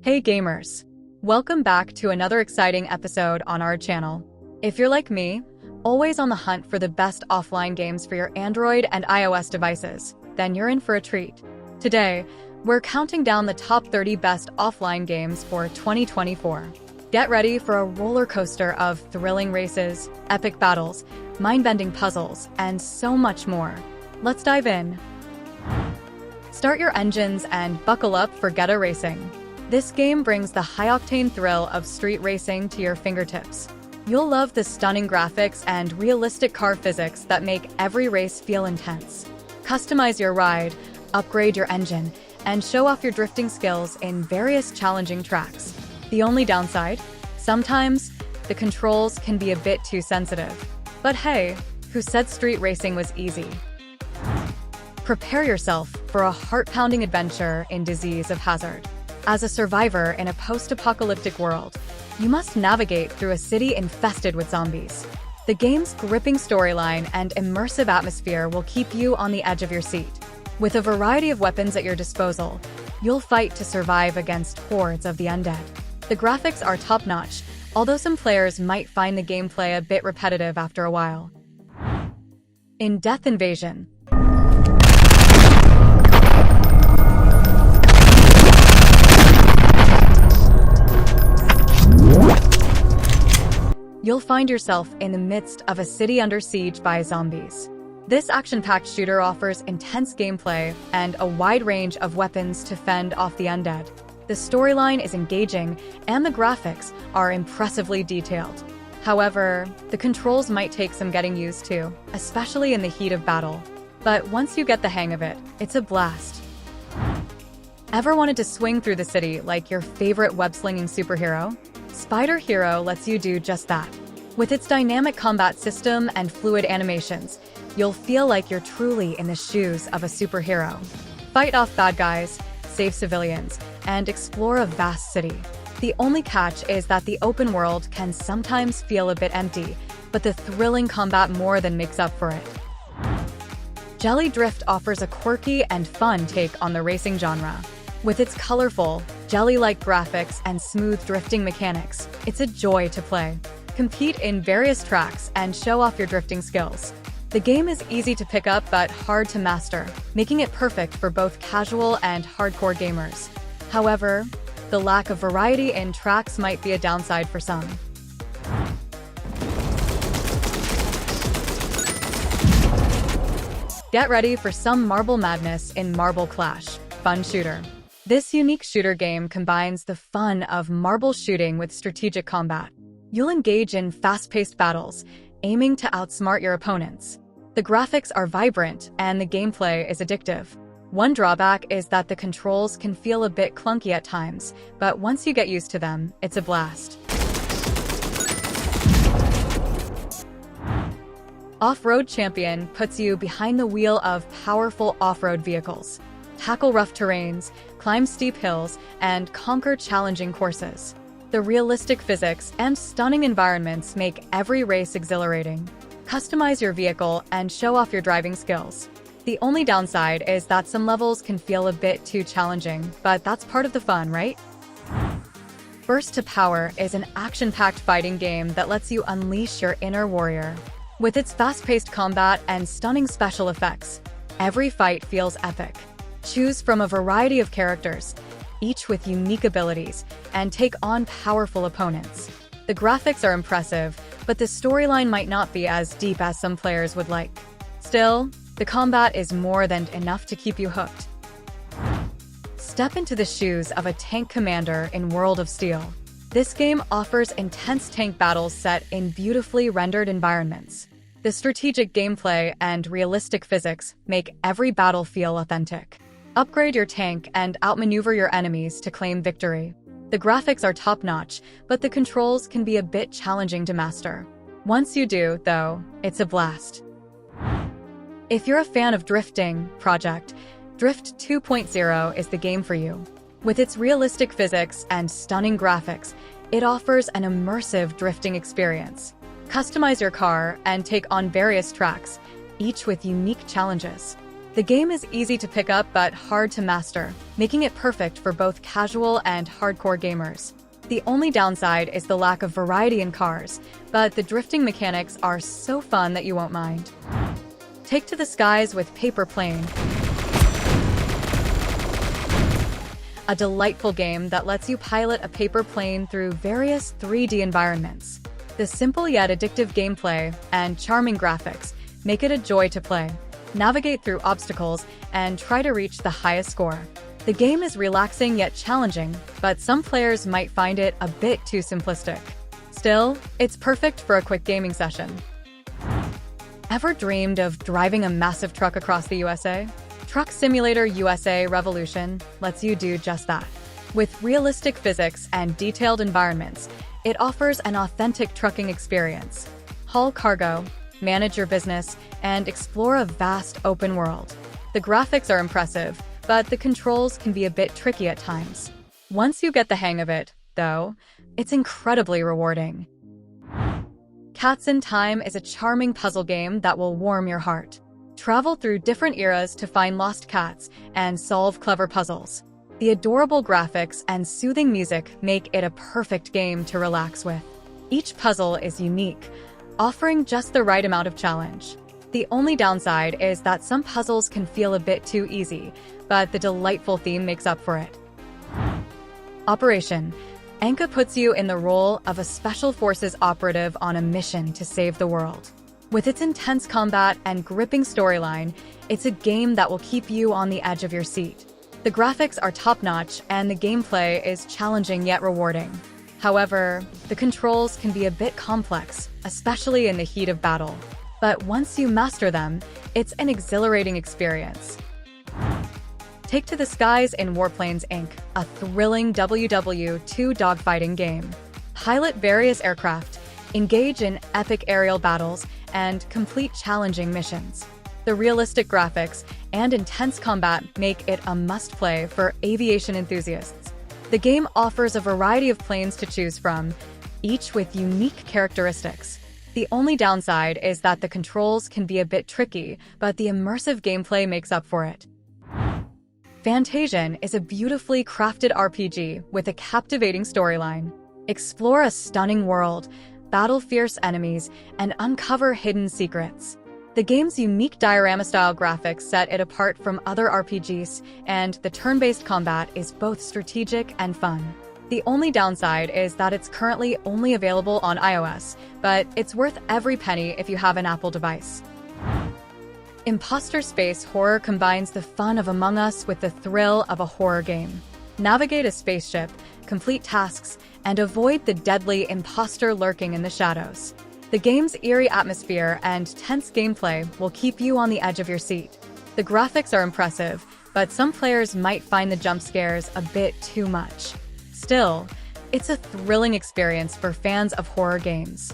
Hey gamers! Welcome back to another exciting episode on our channel. If you're like me, always on the hunt for the best offline games for your Android and iOS devices, then you're in for a treat. Today, we're counting down the top 30 best offline games for 2024. Get ready for a roller coaster of thrilling races, epic battles, mind-bending puzzles, and so much more. Let's dive in. Start your engines and buckle up for Geta RAcing. This game brings the high-octane thrill of street racing to your fingertips. You'll love the stunning graphics and realistic car physics that make every race feel intense. Customize your ride, upgrade your engine, and show off your drifting skills in various challenging tracks. The only downside? Sometimes, the controls can be a bit too sensitive. But hey, who said street racing was easy? Prepare yourself for a heart-pounding adventure in Disease of Hazard. As a survivor in a post-apocalyptic world, you must navigate through a city infested with zombies. The game's gripping storyline and immersive atmosphere will keep you on the edge of your seat. With a variety of weapons at your disposal, you'll fight to survive against hordes of the undead. The graphics are top-notch, although some players might find the gameplay a bit repetitive after a while. In Death Invasion, you'll find yourself in the midst of a city under siege by zombies. This action-packed shooter offers intense gameplay and a wide range of weapons to fend off the undead. The storyline is engaging, and the graphics are impressively detailed. However, the controls might take some getting used to, especially in the heat of battle. But once you get the hang of it, it's a blast. Ever wanted to swing through the city like your favorite web-slinging superhero? Spider Hero lets you do just that. With its dynamic combat system and fluid animations, you'll feel like you're truly in the shoes of a superhero. Fight off bad guys, save civilians, and explore a vast city. The only catch is that the open world can sometimes feel a bit empty, but the thrilling combat more than makes up for it. Jelly Drift offers a quirky and fun take on the racing genre. With its colorful, jelly-like graphics and smooth drifting mechanics, it's a joy to play. Compete in various tracks and show off your drifting skills. The game is easy to pick up but hard to master, making it perfect for both casual and hardcore gamers. However, the lack of variety in tracks might be a downside for some. Get ready for some marble madness in Marble Clash, Fun Shooter. This unique shooter game combines the fun of marble shooting with strategic combat. You'll engage in fast-paced battles, aiming to outsmart your opponents. The graphics are vibrant, and the gameplay is addictive. One drawback is that the controls can feel a bit clunky at times, but once you get used to them, it's a blast. Off-Road Champion puts you behind the wheel of powerful off-road vehicles. Tackle rough terrains, climb steep hills, and conquer challenging courses. The realistic physics and stunning environments make every race exhilarating. Customize your vehicle and show off your driving skills. The only downside is that some levels can feel a bit too challenging, but that's part of the fun, right? Burst to Power is an action-packed fighting game that lets you unleash your inner warrior. With its fast-paced combat and stunning special effects, every fight feels epic. Choose from a variety of characters, each with unique abilities, and take on powerful opponents. The graphics are impressive, but the storyline might not be as deep as some players would like. Still, the combat is more than enough to keep you hooked. Step into the shoes of a tank commander in World of Steel. This game offers intense tank battles set in beautifully rendered environments. The strategic gameplay and realistic physics make every battle feel authentic. Upgrade your tank and outmaneuver your enemies to claim victory. The graphics are top-notch, but the controls can be a bit challenging to master. Once you do, though, it's a blast. If you're a fan of drifting, Drift 2.0 is the game for you. With its realistic physics and stunning graphics, it offers an immersive drifting experience. Customize your car and take on various tracks, each with unique challenges. The game is easy to pick up but hard to master, making it perfect for both casual and hardcore gamers. The only downside is the lack of variety in cars, but the drifting mechanics are so fun that you won't mind. Take to the skies with Paper Plane, a delightful game that lets you pilot a paper plane through various 3D environments. The simple yet addictive gameplay and charming graphics make it a joy to play. Navigate through obstacles and try to reach the highest score. The game is relaxing yet challenging, but some players might find it a bit too simplistic. Still, it's perfect for a quick gaming session. Ever dreamed of driving a massive truck across the USA? Truck Simulator USA Revolution lets you do just that. With realistic physics and detailed environments, it offers an authentic trucking experience. Haul cargo, manage your business, and explore a vast open world. The graphics are impressive, but the controls can be a bit tricky at times. Once you get the hang of it, though, it's incredibly rewarding. Cats in Time is a charming puzzle game that will warm your heart. Travel through different eras to find lost cats and solve clever puzzles. The adorable graphics and soothing music make it a perfect game to relax with. Each puzzle is unique, offering just the right amount of challenge. The only downside is that some puzzles can feel a bit too easy, but the delightful theme makes up for it. Operation. Anka puts you in the role of a Special Forces operative on a mission to save the world. With its intense combat and gripping storyline, it's a game that will keep you on the edge of your seat. The graphics are top-notch and the gameplay is challenging yet rewarding. However, the controls can be a bit complex, especially in the heat of battle. But once you master them, it's an exhilarating experience. Take to the skies in Warplanes Inc., a thrilling WW2 dogfighting game. Pilot various aircraft, engage in epic aerial battles, and complete challenging missions. The realistic graphics and intense combat make it a must-play for aviation enthusiasts. The game offers a variety of planes to choose from, each with unique characteristics. The only downside is that the controls can be a bit tricky, but the immersive gameplay makes up for it. Fantasian is a beautifully crafted RPG with a captivating storyline. Explore a stunning world, battle fierce enemies, and uncover hidden secrets. The game's unique diorama-style graphics set it apart from other RPGs, and the turn-based combat is both strategic and fun. The only downside is that it's currently only available on iOS, but it's worth every penny if you have an Apple device. Imposter Space Horror combines the fun of Among Us with the thrill of a horror game. Navigate a spaceship, complete tasks, and avoid the deadly imposter lurking in the shadows. The game's eerie atmosphere and tense gameplay will keep you on the edge of your seat. The graphics are impressive, but some players might find the jump scares a bit too much. Still, it's a thrilling experience for fans of horror games.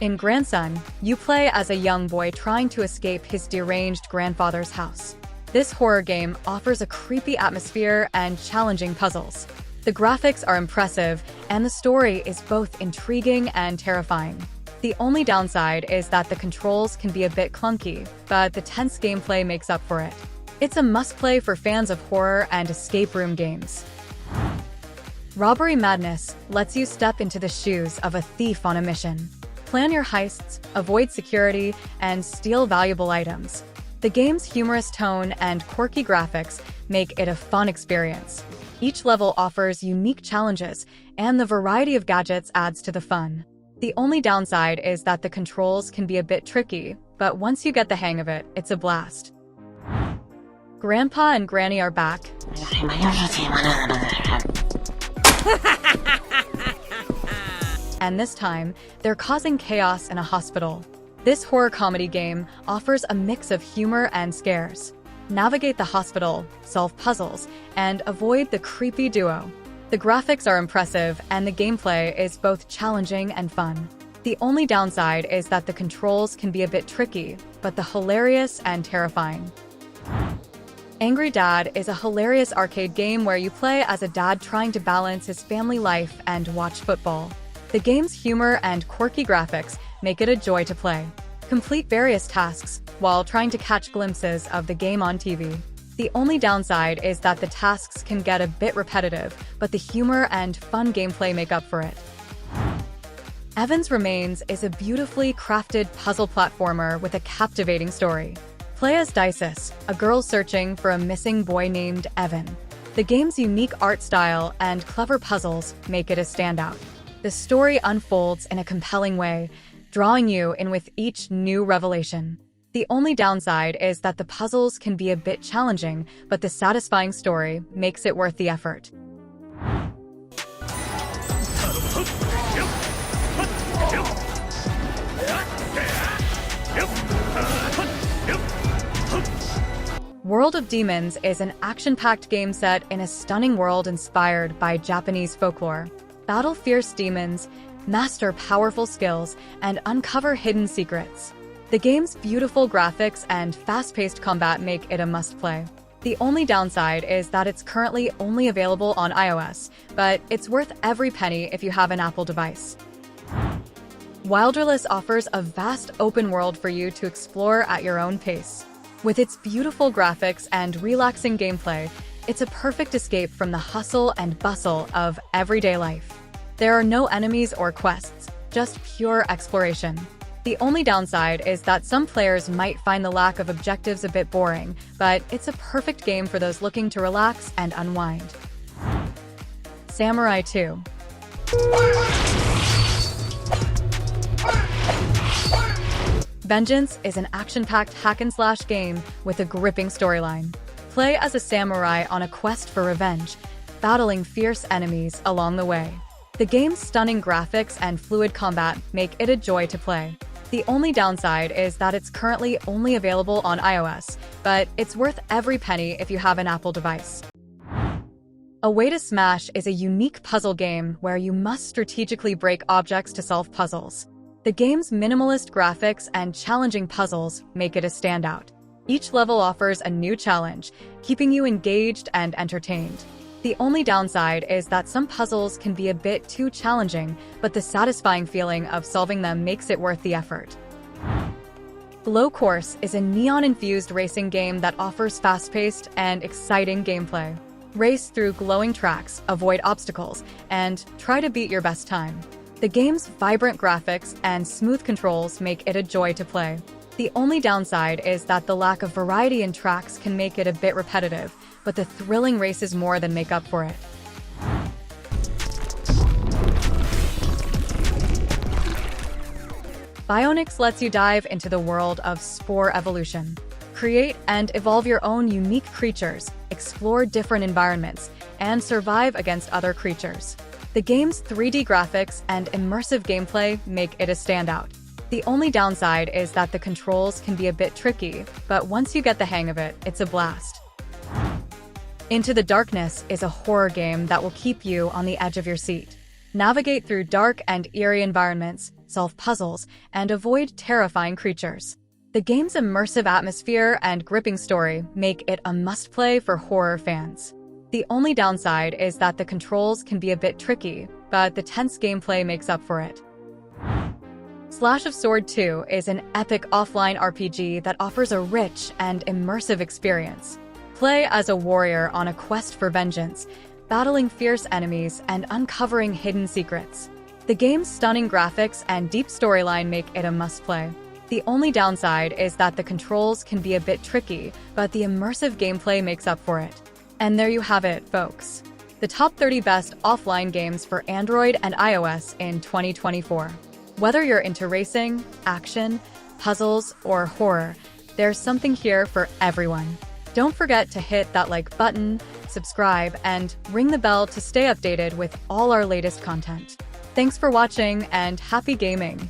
In Grandson, you play as a young boy trying to escape his deranged grandfather's house. This horror game offers a creepy atmosphere and challenging puzzles. The graphics are impressive, and the story is both intriguing and terrifying. The only downside is that the controls can be a bit clunky, but the tense gameplay makes up for it. It's a must-play for fans of horror and escape room games. Robbery Madness lets you step into the shoes of a thief on a mission. Plan your heists, avoid security, and steal valuable items. The game's humorous tone and quirky graphics make it a fun experience. Each level offers unique challenges, and the variety of gadgets adds to the fun. The only downside is that the controls can be a bit tricky, but once you get the hang of it, it's a blast. Grandpa and Granny are back. And this time, they're causing chaos in a hospital. This horror comedy game offers a mix of humor and scares. Navigate the hospital, solve puzzles, and avoid the creepy duo. The graphics are impressive, and the gameplay is both challenging and fun. The only downside is that the controls can be a bit tricky, but the hilarious and terrifying. Angry Dad is a hilarious arcade game where you play as a dad trying to balance his family life and watch football. The game's humor and quirky graphics make it a joy to play. Complete various tasks while trying to catch glimpses of the game on TV. The only downside is that the tasks can get a bit repetitive, but the humor and fun gameplay make up for it. Evan's Remains is a beautifully crafted puzzle platformer with a captivating story. Play as Dices, a girl searching for a missing boy named Evan. The game's unique art style and clever puzzles make it a standout. The story unfolds in a compelling way, drawing you in with each new revelation. The only downside is that the puzzles can be a bit challenging, but the satisfying story makes it worth the effort. World of Demons is an action-packed game set in a stunning world inspired by Japanese folklore. Battle fierce demons, master powerful skills, and uncover hidden secrets. The game's beautiful graphics and fast-paced combat make it a must-play. The only downside is that it's currently only available on iOS, but it's worth every penny if you have an Apple device. Wilderless offers a vast open world for you to explore at your own pace. With its beautiful graphics and relaxing gameplay, it's a perfect escape from the hustle and bustle of everyday life. There are no enemies or quests, just pure exploration. The only downside is that some players might find the lack of objectives a bit boring, but it's a perfect game for those looking to relax and unwind. Samurai 2. Vegeance is an action-packed hack-and-slash game with a gripping storyline. Play as a samurai on a quest for revenge, battling fierce enemies along the way. The game's stunning graphics and fluid combat make it a joy to play. The only downside is that it's currently only available on iOS, but it's worth every penny if you have an Apple device. A Way to Smash is a unique puzzle game where you must strategically break objects to solve puzzles. The game's minimalist graphics and challenging puzzles make it a standout. Each level offers a new challenge, keeping you engaged and entertained. The only downside is that some puzzles can be a bit too challenging, but the satisfying feeling of solving them makes it worth the effort. Glow Course is a neon-infused racing game that offers fast-paced and exciting gameplay. Race through glowing tracks, avoid obstacles, and try to beat your best time. The game's vibrant graphics and smooth controls make it a joy to play. The only downside is that the lack of variety in tracks can make it a bit repetitive, but the thrilling races more than make up for it. Bionix lets you dive into the world of Spore evolution. Create and evolve your own unique creatures, explore different environments, and survive against other creatures. The game's 3D graphics and immersive gameplay make it a standout. The only downside is that the controls can be a bit tricky, but once you get the hang of it, it's a blast. Into the Darkness is a horror game that will keep you on the edge of your seat. Navigate through dark and eerie environments, solve puzzles, and avoid terrifying creatures. The game's immersive atmosphere and gripping story make it a must-play for horror fans. The only downside is that the controls can be a bit tricky, but the tense gameplay makes up for it. Slash of Sword 2 is an epic offline RPG that offers a rich and immersive experience. Play as a warrior on a quest for vengeance, battling fierce enemies and uncovering hidden secrets. The game's stunning graphics and deep storyline make it a must-play. The only downside is that the controls can be a bit tricky, but the immersive gameplay makes up for it. And there you have it, folks. The top 30 best offline games for Android and iOS in 2024. Whether you're into racing, action, puzzles, or horror, there's something here for everyone. Don't forget to hit that like button, subscribe, and ring the bell to stay updated with all our latest content. Thanks for watching and happy gaming!